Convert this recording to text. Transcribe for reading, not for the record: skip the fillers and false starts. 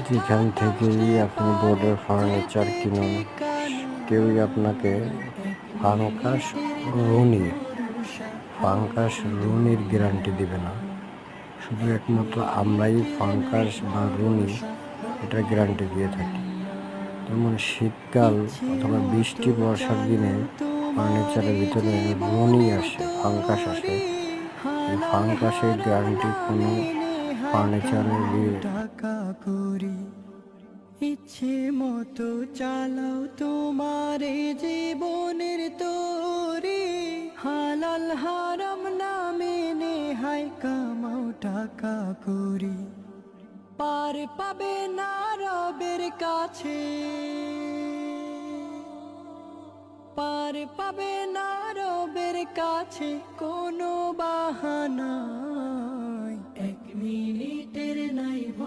যেখান থেকেই আপনি বোর্ডের ফার্নিচার কিনুন, কেউই আপনাকে ফাঙ্কাস রুনির গ্যারান্টি দিবে না। শুধু একমাত্র আমরাই ফাঙ্কাস বা রুনি এটার গ্যারান্টি দিয়ে থাকি। যেমন শীতকাল অথবা বৃষ্টি বর্ষার দিনে ফার্নিচারের ভিতরে রুনি আসে, ফাঙ্কাস আসে। এই ফাঙ্কাসের গ্যারান্টি কোনো ফার্নিচারের টাকা করি ইচ্ছে মতো চালাও তোমার জীবনের তরি, হালাল হারাম না মেনে হাই কামাও টাকা করি, পার পাবে না রবের কাছে, পার পাবে না রবের কাছে কোনো বাহানা। 1 মিনিটের নাই